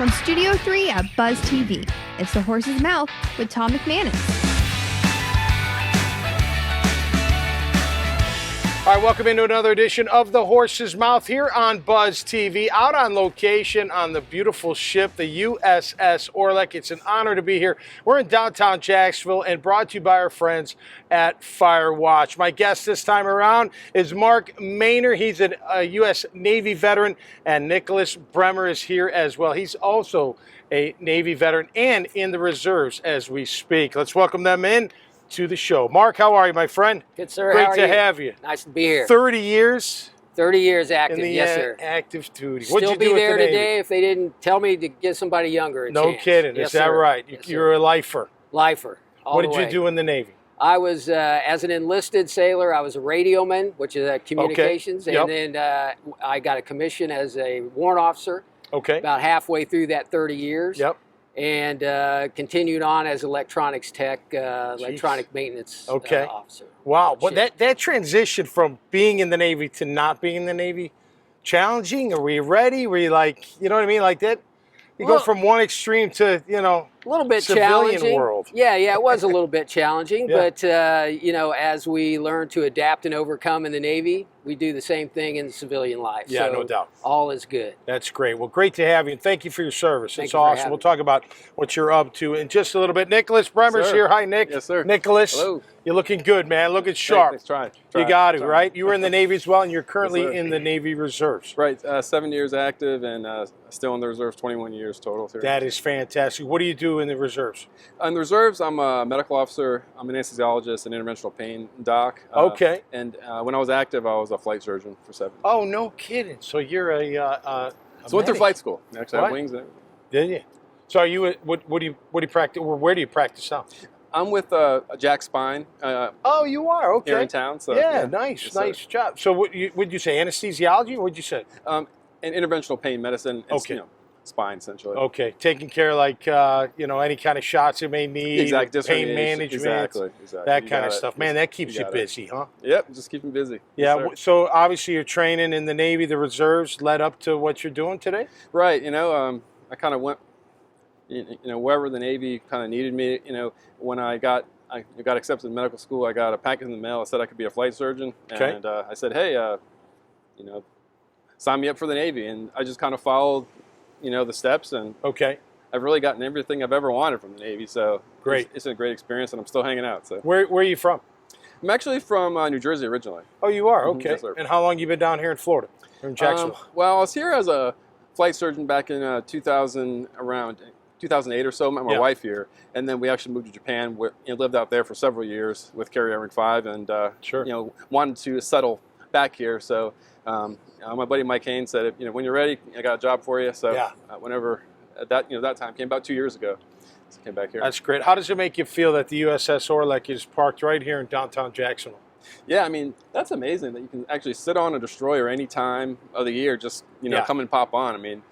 From Studio 3 at Buzz TV, it's The Horse's Mouth with Tom McManus. All right, welcome into another edition of The Horse's Mouth here on Buzz TV, out on location on the beautiful ship, the USS Orleck. It's an honor to be here. We're in downtown Jacksonville and brought to you by our friends at Firewatch. My guest this time around is Marc Manor. He's a U.S. Navy veteran, and Nicholas Bremer is here as well. He's also a Navy veteran and in the reserves as we speak. Let's welcome them in to the show. Marc, how are you, my friend? Good, sir. Great How are to you? have you. Nice to be here. 30 years 30 years active, in the yes, sir. active duty. What'd Still you be do there with the Navy? today if they didn't tell me to get somebody younger a No chance. kidding. Yes, Is that sir. right? Yes, You're sir. a lifer. Lifer. What did you do in the Navy? I was, as an enlisted sailor, I was a radioman, which is communications, Yep. and then I got a commission as a warrant officer Okay. about halfway through that 30 years. Yep. And continued on as electronics tech, electronic maintenance officer. Wow. Well, that transition from being in the Navy to not being in the Navy, challenging? Are we ready? Were you like, you know what I mean? Like that? You go from one extreme to, A little bit civilian challenging. world. Yeah, it was a little bit challenging, Yeah. but as we learn to adapt and overcome in the Navy, we do the same thing in the civilian life. Yeah, so no doubt. All is good. That's great. Well, great to have you, and thank you for your service. Thank It's you for awesome. having We'll me. talk about what you're up to in just a little bit. Nicholas Bremer's Sir. here. Hi, Nick. Yes, sir. Nicholas. Hello. You're looking good, man. Looking sharp. Thanks. Try. You got it, Try. right? You were in the Navy as well, and you're currently sir. in the Navy Reserves. Right. 7 years active and still in the reserves, 21 years total. Here. That is fantastic. What do you do in the Reserves? In the reserves, I'm a medical officer. I'm an anesthesiologist and interventional pain doc. Okay. And when I was active, I was a flight surgeon for 7 years. Oh, no kidding. So you're a So went through medic. flight school. Actually, I What? have wings and everything. Did you? So are you? What do you practice? Or where do you practice now? I'm with Jack Spine Oh, you are. Okay. here in town. So yeah, nice, Yes, sir. nice job. So would you say anesthesiology? Or what'd you say? And interventional pain medicine. Is, Okay. Spine essentially. Okay, taking care of like any kind of shots you may need, Exactly. pain Disherniation. management, Exactly. that You kind got of it. stuff. Man, that keeps you got it. busy, huh? Yep. Just keep me busy. Yeah. Yes, sir. So obviously your training in the Navy, the Reserves, led up to what you're doing today. Right, I kind of went, wherever the Navy kind of needed me. When I got accepted in medical school, I got a packet in the mail that said I could be a flight surgeon, Okay. and I said, hey, sign me up for the Navy, and I just kind of followed, the steps, and Okay. I've really gotten everything I've ever wanted from the Navy. So Great. it's a great experience, and I'm still hanging out. So Where are you from? I'm actually from New Jersey originally. Oh, you are. Mhm, Okay. yes, sir. And how long you been down here in Florida, or in Jacksonville? Well, I was here as a flight surgeon back in around 2008 or so. Met my Yeah. wife here, and then we actually moved to Japan. Lived out there for several years with Carrier Ring 5, and Sure. wanted to settle back here. So my buddy Mike Haynes said, when you're ready, I got a job for you. So Yeah. whenever that time came about 2 years ago, so I came back here. That's great. How does it make you feel that the USS Orleck is parked right here in downtown Jacksonville? Yeah, I mean, that's amazing that you can actually sit on a destroyer any time of the year, just, Yeah. come and pop on. I mean,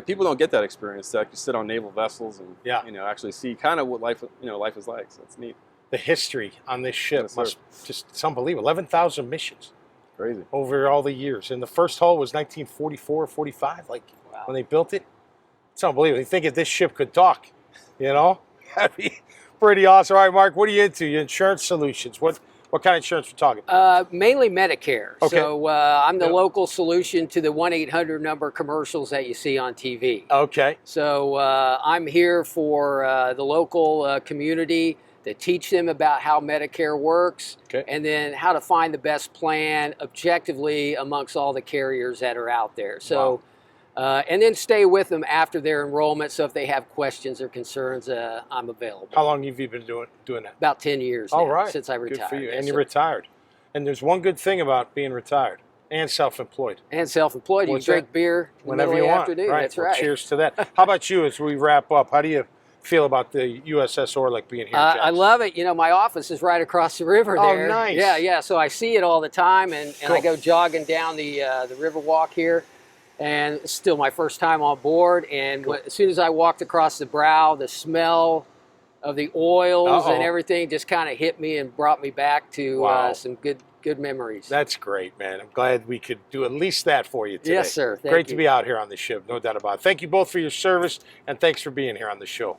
people don't get that experience to actually sit on naval vessels and, Yeah. actually see kind of what life is like. So it's neat. The history on this ship Yes, sir. must it's unbelievable. 11,000 missions Crazy. over all the years. And the first hull was 1944, 45, like Wow. when they built it. It's unbelievable. You think if this ship could talk, that'd be pretty awesome. All right, Marc, what are you into? Your insurance solutions. What kind of insurance we're talking about? Mainly Medicare. Okay. So I'm the Yep. local solution to the 1-800 number commercials that you see on TV. Okay. So I'm here for the local community to teach them about how Medicare works, Okay. and then how to find the best plan objectively amongst all the carriers that are out there. So, and then stay with them after their enrollment. So if they have questions or concerns, I'm available. How long have you been doing that? About 10 years All now, right. since I retired. Good for you. Yes, And you're sir. retired. And there's one good thing about being retired and self-employed. And self-employed. You What's can drink that? beer in the Whenever middle you of the want. afternoon. Right. That's Well, right. cheers to that. How about you as we wrap up? How do you feel about the USS Orleck being here in I Jackson? love it. My office is right across the river Oh, there. nice. Yeah. So I see it all the time, and I Cool. go jogging down the river walk here, and it's still my first time on board. And as soon as I walked across the brow, the smell of the oils Uh-oh. and everything just kind of hit me and brought me back to Wow. some good good memories. That's great, man. I'm glad we could do at least that for you today. Yes, sir. Thank Great you. to be out here on the ship, no doubt about it. Thank you both for your service, and thanks for being here on the show.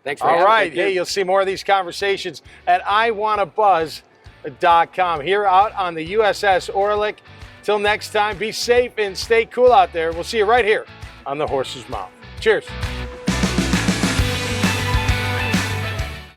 Thanks for All having me. right. Hey, you'll see more of these conversations at iwannabuzz.com here out on the USS Orleck. Till next time, be safe and stay cool out there. We'll see you right here on the Horse's Mouth. Cheers.